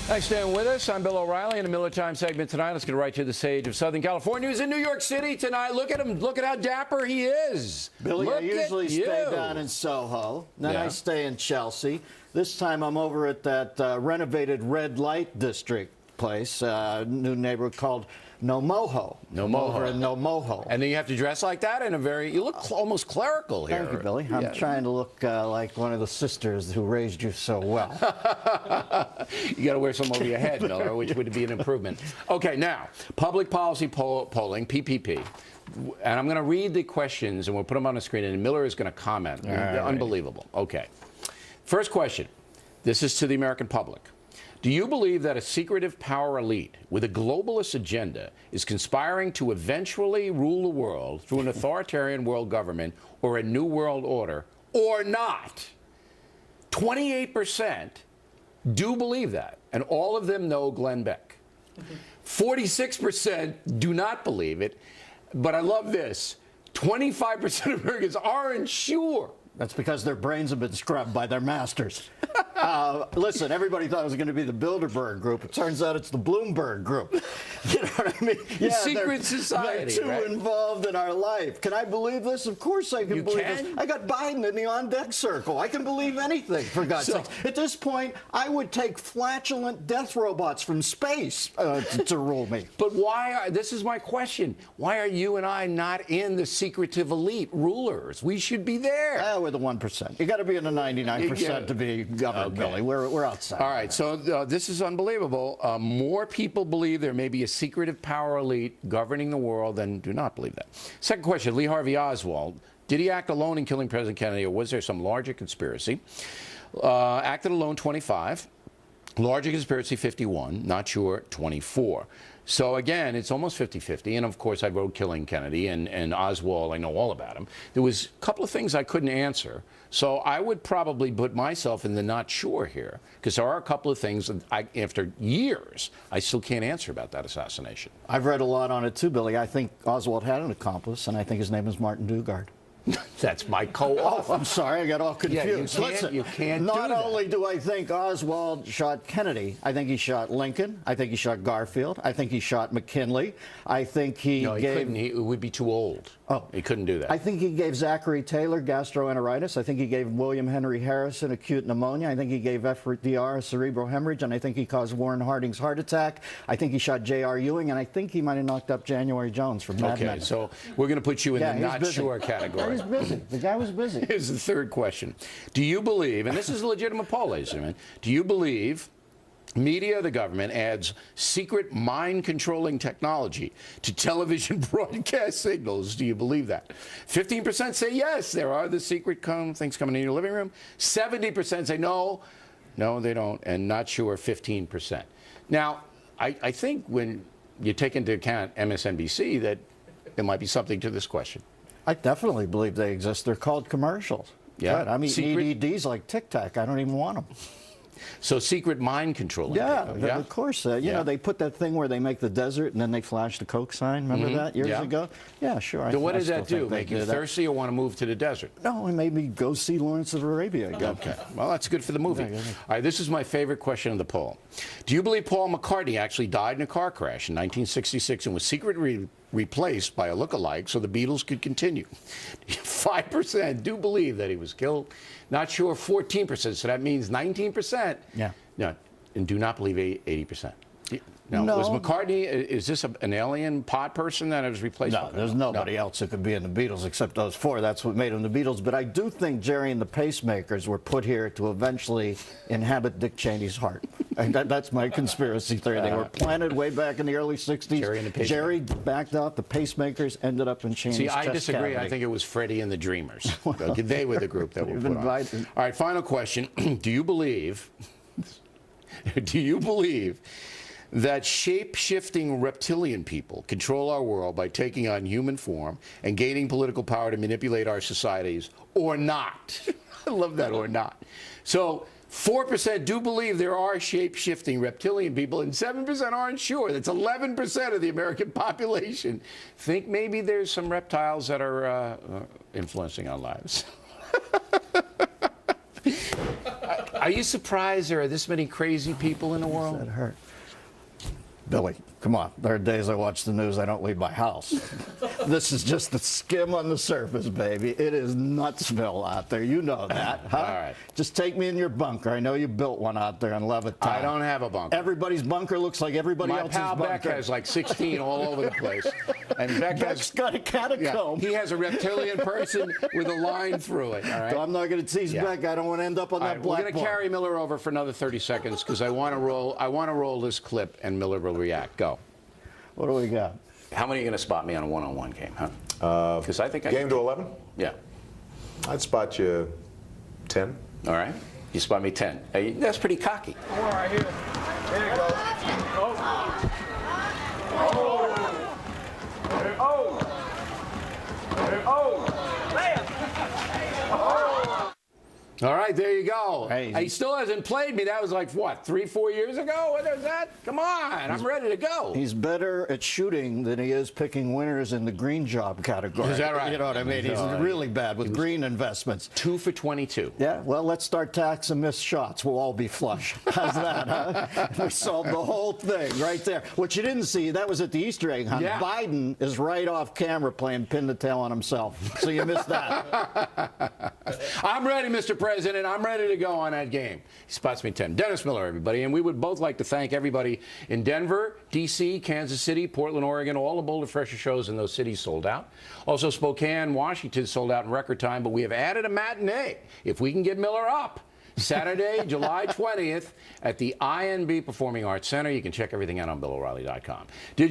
Thanks for staying with us. I'm Bill O'Reilly in the Miller Time segment tonight. Let's get right to the sage of Southern California. He's in New York City tonight. Look at him. Look at how dapper he is. Billy, Look I usually stay down in Soho. Then I stay in Chelsea. This time I'm over at that renovated red light district place, new neighborhood called Nomoho. Over in Nomoho. And then you have to dress like that in a very, you look almost clerical here. Thank you, Billy. I'm trying to look like one of the sisters who raised you so well. You got to wear some over your head, Miller, which would be an improvement. Okay, now, public policy polling, PPP. And I'm going to read the questions, and we'll put them on the screen, and Miller is going to comment. They're unbelievable. Okay. First question. This is to the American public. Do you believe that a secretive power elite with a globalist agenda is conspiring to eventually rule the world through an authoritarian world government or a new world order, or not? 28% do believe that, and all of them know Glenn Beck. 46% do not believe it, but I love this. 25% of Americans aren't sure. That's because their brains have been scrubbed by their masters. Listen, everybody thought it was going to be the Bilderberg group. It turns out it's the Bloomberg group. You know what I mean? The secret society. They're too involved in our life. Can I believe this? Of course I can believe this. I got Biden in the on-deck circle. I can believe anything, for God's sake. At this point, I would take flatulent death robots from space to rule me. But why? This is my question. Why are you and I not in the secretive elite rulers? We should be there. We're the 1%. You got to be in the 99% to be governed, Billy. We're outside. All right, so this is unbelievable. More people believe there may be a secretive power elite governing the world than do not believe that. Second question, Lee Harvey Oswald. Did he act alone in killing President Kennedy, or was there some larger conspiracy? Acted alone, 25. Larger conspiracy, 51. Not sure, 24. So again, it's almost 50-50. And of course, I wrote Killing Kennedy, and Oswald, I know all about him. There was a couple of things I couldn't answer. So I would probably put myself in the not sure here, because there are a couple of things that after years, I still can't answer about that assassination. I've read a lot on it too, Billy. I think Oswald had an accomplice, and I think his name is Martin Dugard. That's my co-author. Oh, I'm sorry, I got all confused. Yeah, you can't not do that. only do I think Oswald shot Kennedy, I think he shot Lincoln. I think he shot Garfield. I think he shot McKinley. I think he couldn't. He would be too old. Oh, he couldn't do that. I think he gave Zachary Taylor gastroenteritis. I think he gave William Henry Harrison acute pneumonia. I think he gave FDR a cerebral hemorrhage, and I think he caused Warren Harding's heart attack. I think he shot J.R. Ewing, and I think he might have knocked up January Jones from Mad Men. Okay, so we're going to put you in the not sure category. He's busy. The guy was busy. Here's the third question. Do you believe, and this is a legitimate poll, ladies and gentlemen, do you believe media, the government, adds secret mind-controlling technology to television broadcast signals? Do you believe that? 15% say yes, there are the secret things coming in your living room. 70% say no, they don't, and not sure, 15%. Now, I think when you take into account MSNBC that there might be something to this question. I definitely believe they exist. They're called commercials. Yeah. God, I mean, EDDs like Tic Tac. I don't even want them. So secret mind controlling. Yeah, of course. You know, they put that thing where they make the desert and then they flash the Coke sign. Remember that years ago? Yeah, sure. So what does that do? Make you thirsty or want to move to the desert? No, it made me go see Lawrence of Arabia again. Okay. Well, that's good for the movie. All right, this is my favorite question of the poll. Do you believe Paul McCartney actually died in a car crash in 1966 and was secretly replaced by a look-alike so the Beatles could continue? 5% do believe that he was killed. Not sure, 14%. So that means 19%. Yeah. No, and do not believe 80%. No. Was McCartney, is this an alien pod person that was replaced? No, there's nobody else who could be in the Beatles except those four. That's what made them the Beatles. But I do think Jerry and the Pacemakers were put here to eventually inhabit Dick Cheney's heart. That's my conspiracy theory. They were planted way back in the early 60s. Jerry backed out. The Pacemakers ended up in Cheney's chest I disagree. cavity. I think it was Freddie and the Dreamers. They were the group that were put on. All right, final question. Do you believe that shape-shifting reptilian people control our world by taking on human form and gaining political power to manipulate our societies, or not? I love that, or not. So 4% do believe there are shape-shifting reptilian people, and 7% aren't sure. That's 11% of the American population think maybe there's some reptiles that are influencing our lives. Are you surprised there are this many crazy people in the world? That hurt. Billy, come on. There are days I watch the news, I don't leave my house. This is just the skim on the surface, baby. It is nutsville out there. You know that, huh? All right. Just take me in your bunker. I know you built one out there in Levittown. I don't have a bunker. Everybody's bunker looks like everybody My else's pal bunker. Beck has like 16 all over the place. And Beck Beck's has, got a catacomb. he has a reptilian person with a line through it. All right. I'm not going to tease Beck. I don't want to end up on All that right, black we're going to carry Miller over for another 30 seconds because I want to roll this clip and Miller will react. Go. What do we got? How many are you going to spot me on a one-on-one game, huh? Because I think I Game to 11? Yeah. I'd spot you 10. All right. You spot me 10. Hey, that's pretty cocky. All right, here. There you go. Oh. Oh. Oh. Bam. Oh. All right, there you go. Hey. He still hasn't played me. That was like, what, 3-4 years ago? What was that? Come on. I'm ready to go. He's better at shooting than he is picking winners in the green job category. Is that right? You know what I mean? He's really bad with green investments. 2 for 22. Yeah, well, let's start taxing missed shots. We'll all be flush. How's that, huh? We solved the whole thing right there. What you didn't see, that was at the Easter egg hunt. Yeah. Biden is right off camera playing pin the tail on himself. So you missed that. I'm ready, Mr. President. I'm ready to go on that game. He spots me 10. Dennis Miller, everybody. And we would both like to thank everybody in Denver, D.C., Kansas City, Portland, Oregon. All the Boulder Fresher shows in those cities sold out. Also, Spokane, Washington sold out in record time. But we have added a matinee, if we can get Miller up. Saturday, July 20th at the INB Performing Arts Center. You can check everything out on BillO'Reilly.com.